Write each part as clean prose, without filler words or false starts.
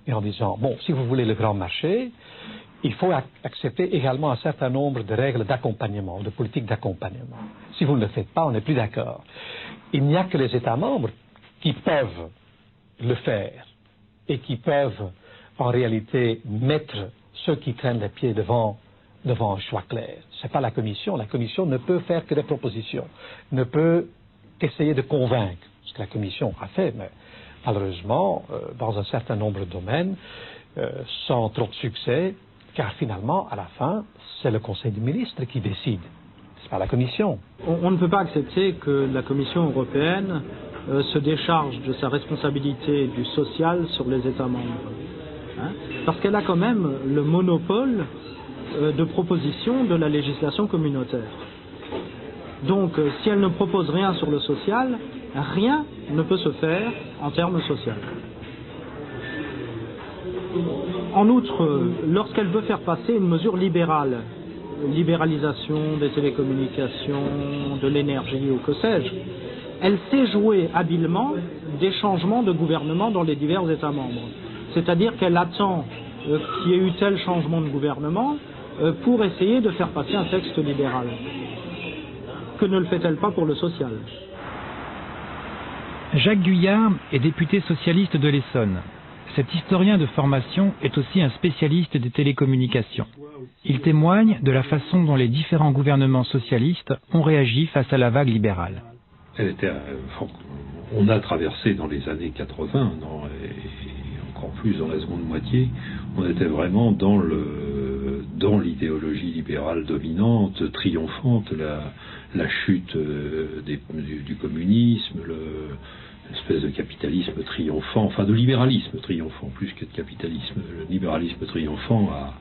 et en disant, bon, si vous voulez le grand marché, il faut accepter également un certain nombre de règles d'accompagnement, de politiques d'accompagnement. Si vous ne le faites pas, on n'est plus d'accord. Il n'y a que les États membres qui peuvent le faire et qui peuvent en réalité mettre ceux qui traînent les pieds devant un choix clair. Ce n'est pas la Commission. La Commission ne peut faire que des propositions, ne peut qu'essayer de convaincre, ce que la Commission a fait, mais malheureusement, dans un certain nombre de domaines, sans trop de succès, car finalement, à la fin, c'est le Conseil des ministres qui décide. C'est pas la Commission. On ne peut pas accepter que la Commission européenne se décharge de sa responsabilité du social sur les États membres. Hein, parce qu'elle a quand même le monopole de proposition de la législation communautaire. Donc, si elle ne propose rien sur le social, rien ne peut se faire en termes sociaux. En outre, lorsqu'elle veut faire passer une mesure libérale, libéralisation des télécommunications, de l'énergie ou que sais-je, elle sait jouer habilement des changements de gouvernement dans les divers États membres. C'est-à-dire qu'elle attend qu'il y ait eu tel changement de gouvernement pour essayer de faire passer un texte libéral. Que ne le fait-elle pas pour le social? Jacques Guyard est député socialiste de l'Essonne. Cet historien de formation est aussi un spécialiste des télécommunications. Il témoigne de la façon dont les différents gouvernements socialistes ont réagi face à la vague libérale. On a traversé dans les années 80, et encore plus dans la seconde moitié, on était vraiment dans l'idéologie libérale dominante, triomphante, la chute du communisme, l'espèce de capitalisme triomphant, enfin de libéralisme triomphant, plus que de capitalisme. Le libéralisme triomphant a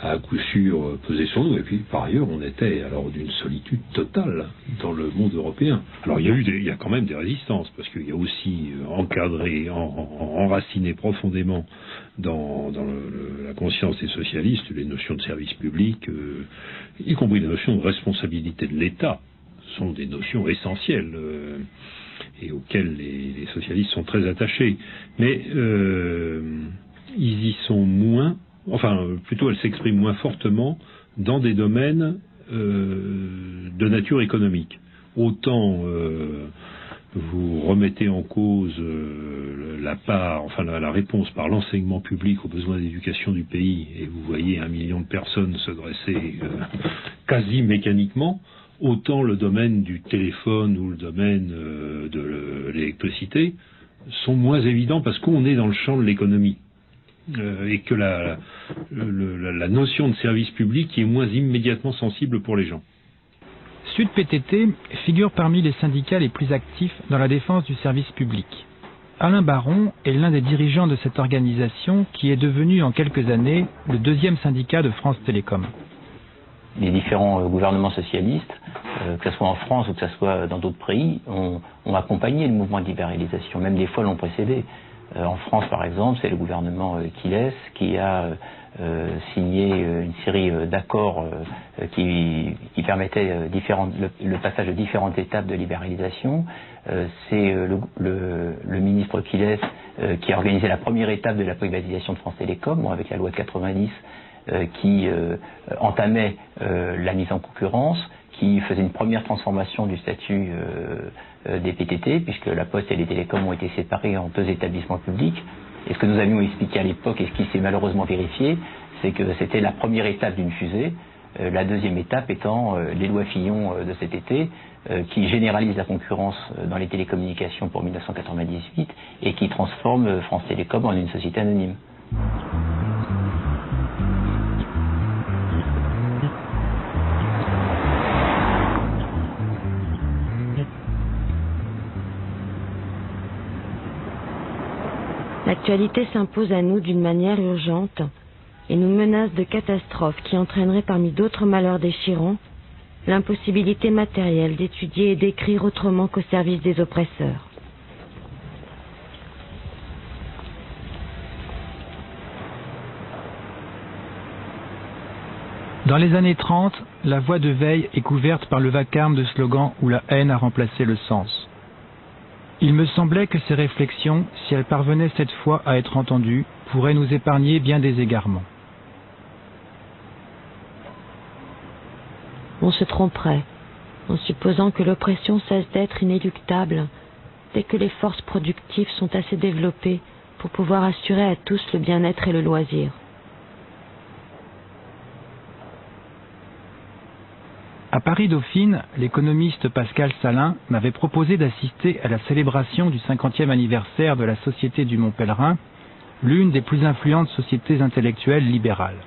à coup sûr pesé sur nous. Et puis par ailleurs, on était alors d'une solitude totale dans le monde européen. Alors il y a quand même des résistances, parce qu'il y a aussi encadré, enraciné profondément dans la conscience des socialistes les notions de service public, y compris les notions de responsabilité de l'État, sont des notions essentielles et auxquelles les socialistes sont très attachés. Mais ils y sont moins, enfin plutôt elles s'expriment moins fortement dans des domaines de nature économique. Autant vous remettez en cause la réponse par l'enseignement public aux besoins d'éducation du pays, et vous voyez 1 million de personnes se dresser quasi mécaniquement, autant le domaine du téléphone ou le domaine de l'électricité sont moins évidents, parce qu'on est dans le champ de l'économie. Et que la notion de service public est moins immédiatement sensible pour les gens. Sud PTT figure parmi les syndicats les plus actifs dans la défense du service public. Alain Baron est l'un des dirigeants de cette organisation qui est devenue en quelques années le 2e syndicat de France Télécom. Les différents gouvernements socialistes, que ce soit en France ou que ce soit dans d'autres pays, ont accompagné le mouvement de libéralisation, même des fois l'ont précédé. En France, par exemple, c'est le gouvernement Quilès qui a signé une série d'accords qui permettaient le passage de différentes étapes de libéralisation. C'est le ministre Quilès qui a organisé la première étape de la privatisation de France Télécom, avec la loi de 90 qui entamait la mise en concurrence, qui faisait une première transformation du statut des PTT, puisque la Poste et les télécoms ont été séparés en 2 établissements publics. Et ce que nous avions expliqué à l'époque, et ce qui s'est malheureusement vérifié, c'est que c'était la première étape d'une fusée, la deuxième étape étant les lois Fillon de cet été, qui généralisent la concurrence dans les télécommunications pour 1998 et qui transforme France Télécom en une société anonyme. L'actualité s'impose à nous d'une manière urgente et nous menace de catastrophes qui entraîneraient parmi d'autres malheurs déchirants l'impossibilité matérielle d'étudier et d'écrire autrement qu'au service des oppresseurs. Dans les années 30, la voie de Veil est couverte par le vacarme de slogans où la haine a remplacé le sens. Il me semblait que ces réflexions, si elles parvenaient cette fois à être entendues, pourraient nous épargner bien des égarements. On se tromperait en supposant que l'oppression cesse d'être inéluctable dès que les forces productives sont assez développées pour pouvoir assurer à tous le bien-être et le loisir. À Paris-Dauphine, l'économiste Pascal Salin m'avait proposé d'assister à la célébration du 50e anniversaire de la Société du Mont Pèlerin, l'une des plus influentes sociétés intellectuelles libérales.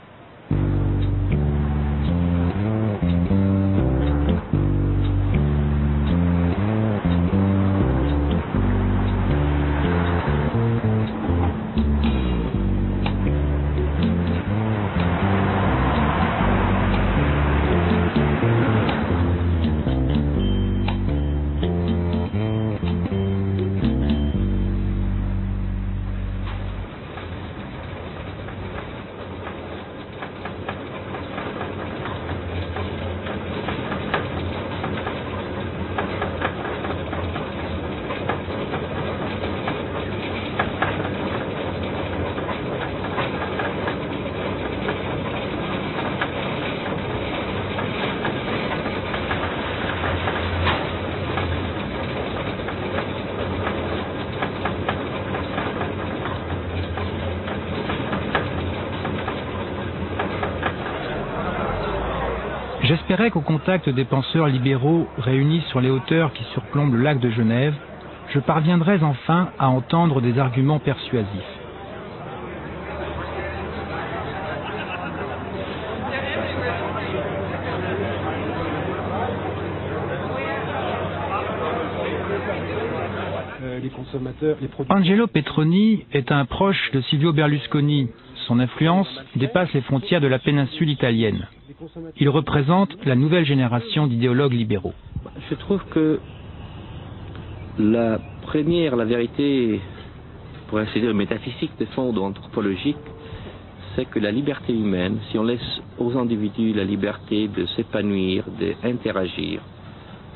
J'espérais qu'au contact des penseurs libéraux réunis sur les hauteurs qui surplombent le lac de Genève, je parviendrais enfin à entendre des arguments persuasifs. Angelo Petroni est un proche de Silvio Berlusconi. Son influence dépasse les frontières de la péninsule italienne. Il représente la nouvelle génération d'idéologues libéraux. Je trouve que la vérité, pour ainsi dire, métaphysique de fond ou anthropologique, c'est que la liberté humaine, si on laisse aux individus la liberté de s'épanouir, d'interagir,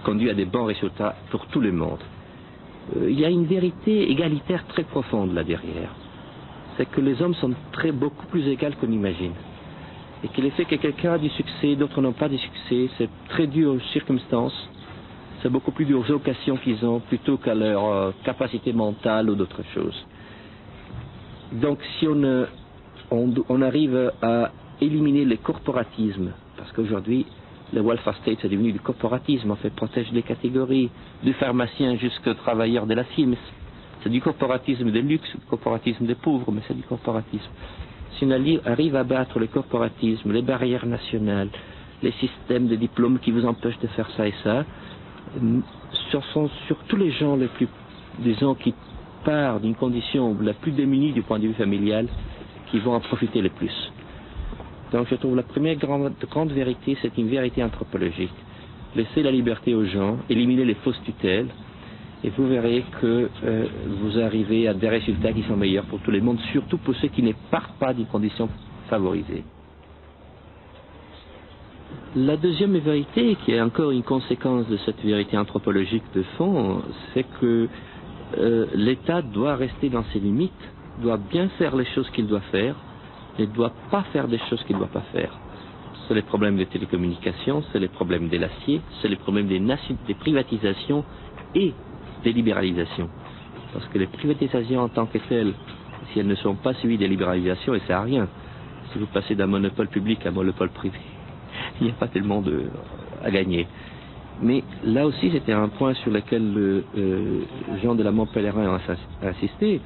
conduit à des bons résultats pour tout le monde. Il y a une vérité égalitaire très profonde là derrière. C'est que les hommes sont beaucoup plus égaux qu'on imagine. Et que l'effet que quelqu'un a du succès, d'autres n'ont pas de succès, c'est très dû aux circonstances. C'est beaucoup plus dû aux occasions qu'ils ont plutôt qu'à leur capacité mentale ou d'autres choses. Donc si on arrive à éliminer le corporatisme, parce qu'aujourd'hui, le welfare state c'est devenu du corporatisme, en fait, protège des catégories, du pharmacien jusqu'au travailleur de l'acier, mais c'est du corporatisme de luxe, du corporatisme des pauvres, mais c'est du corporatisme. Si on arrive à battre le corporatisme, les barrières nationales, les systèmes de diplômes qui vous empêchent de faire ça et ça, sur tous les gens les plus, disons, qui partent d'une condition la plus démunie du point de vue familial, qui vont en profiter le plus. Donc je trouve la première grande vérité, c'est une vérité anthropologique. Laissez la liberté aux gens, éliminez les fausses tutelles, et vous verrez que vous arrivez à des résultats qui sont meilleurs pour tout le monde, surtout pour ceux qui ne partent pas d'une condition favorisée. La deuxième vérité, qui est encore une conséquence de cette vérité anthropologique de fond, c'est que l'État doit rester dans ses limites, doit bien faire les choses qu'il doit faire, ne doit pas faire des choses qu'il ne doit pas faire. C'est les problèmes des télécommunications, c'est les problèmes de l'acier, c'est les problèmes des privatisations et des libéralisations. Parce que les privatisations en tant que telles, si elles ne sont pas suivies des libéralisations, elles ne servent à rien. Si vous passez d'un monopole public à un monopole privé, il n'y a pas tellement à gagner. Mais là aussi, c'était un point sur lequel Jean de la Mont Pèlerin a insisté,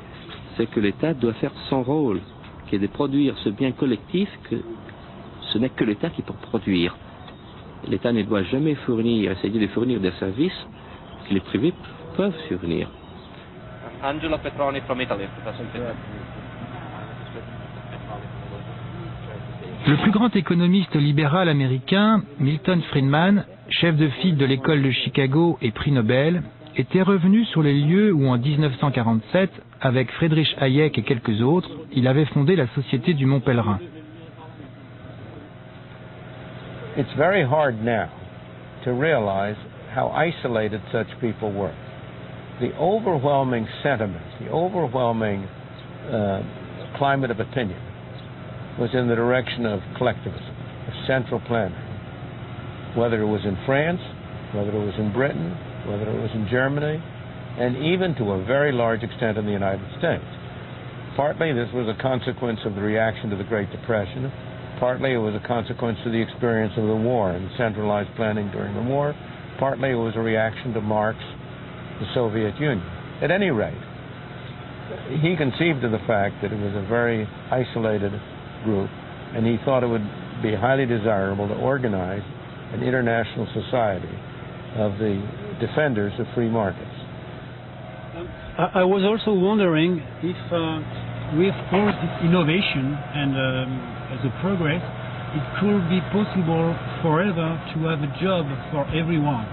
c'est que l'État doit faire son rôle, qui est de produire ce bien collectif que ce n'est que l'État qui peut produire. L'État ne doit jamais essayer de fournir des services que les privés peuvent fournir. Angelo Petroni from Italy. Le plus grand économiste libéral américain, Milton Friedman, chef de file de l'école de Chicago et prix Nobel, était revenu sur les lieux où en 1947, avec Friedrich Hayek et quelques autres, il avait fondé la Société du Mont Pèlerin. It's very hard now to realize how isolated such people were. the overwhelming sentiment, the overwhelming climate of opinion was in the direction of collectivism, of central planning. Whether it was in France, whether it was in Britain, whether it was in Germany, and even to a very large extent in the United States. Partly this was a consequence of the reaction to the Great Depression. Partly it was a consequence of the experience of the war and centralized planning during the war. Partly it was a reaction to Marx, the Soviet Union. At any rate, he conceived of the fact that it was a very isolated group, and he thought it would be highly desirable to organize an international society of the defenders of free markets. I was also wondering if with all this innovation and the progress, it could be possible forever to have a job for everyone.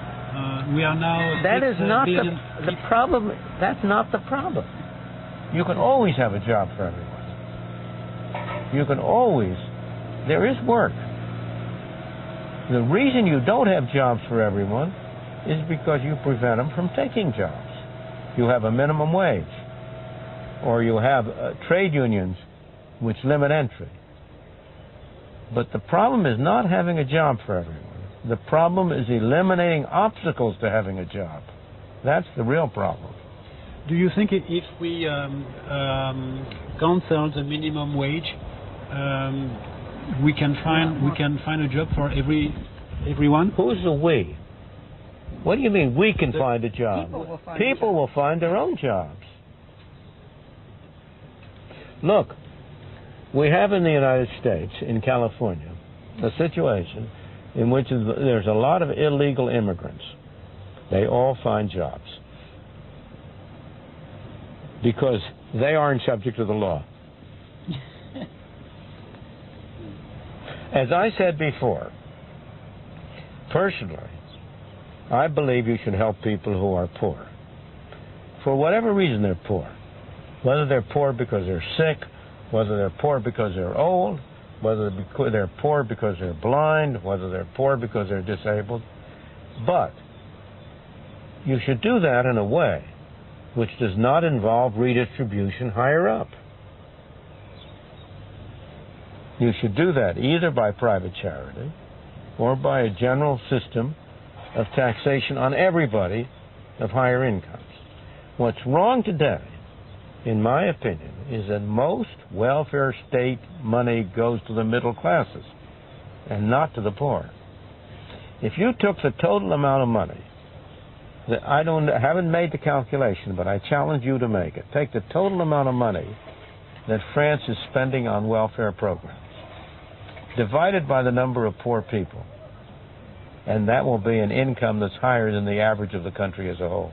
We are now... That is not the problem. That's not the problem. You can always have a job for everyone. You can always... There is work. The reason you don't have jobs for everyone is because you prevent them from taking jobs. You have a minimum wage, or you have trade unions which limit entry. But the problem is not having a job for everyone. The problem is eliminating obstacles to having a job. That's the real problem. Do you think if we cancel the minimum wage, we can find a job for everyone? Who's the we? What do you mean we can find a job? People will find their own jobs. Look, we have in the United States, in California, a situation in which there's a lot of illegal immigrants. They all find jobs because they aren't subject to the law. As I said before, personally, I believe you should help people who are poor. For whatever reason they're poor. Whether they're poor because they're sick, whether they're poor because they're old, whether they're poor because they're blind, whether they're poor because they're disabled. But you should do that in a way which does not involve redistribution higher up. You should do that either by private charity or by a general system of taxation on everybody of higher incomes. What's wrong today, in my opinion, is that most welfare state money goes to the middle classes and not to the poor. If you took the total amount of money, that I haven't made the calculation, but I challenge you to make it. Take the total amount of money that France is spending on welfare programs, divided by the number of poor people, and that will be an income that's higher than the average of the country as a whole.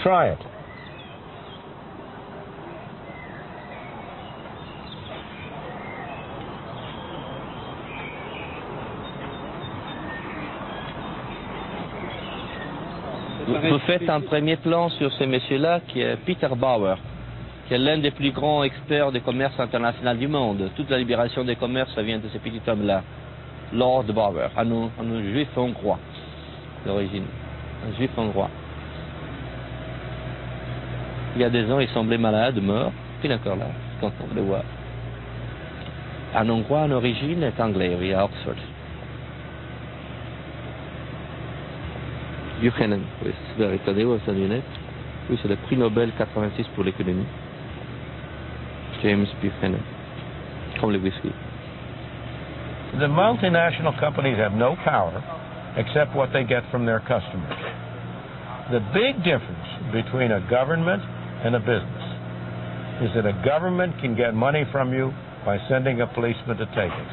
Try it. Vous faites un premier plan sur ces messieurs-là qui est Peter Bauer, qui est l'un des plus grands experts du commerce international du monde. Toute la libération des commerces, ça vient de ce petit homme-là, Lord Bauer, un juif hongrois d'origine, un juif hongrois. Il y a 2 ans, il semblait malade, mort, puis il est encore là, quand on le voit. Un hongrois en origine est anglais, oui, à Oxford. Buchanan, oui, c'est étonné aux États-Unis. Oui, c'est le prix Nobel 86 pour l'économie. James Buchanan, comme le whisky. The multinational companies have no power except what they get from their customers. The big difference between a government and a business is that a government can get money from you by sending a policeman to take it.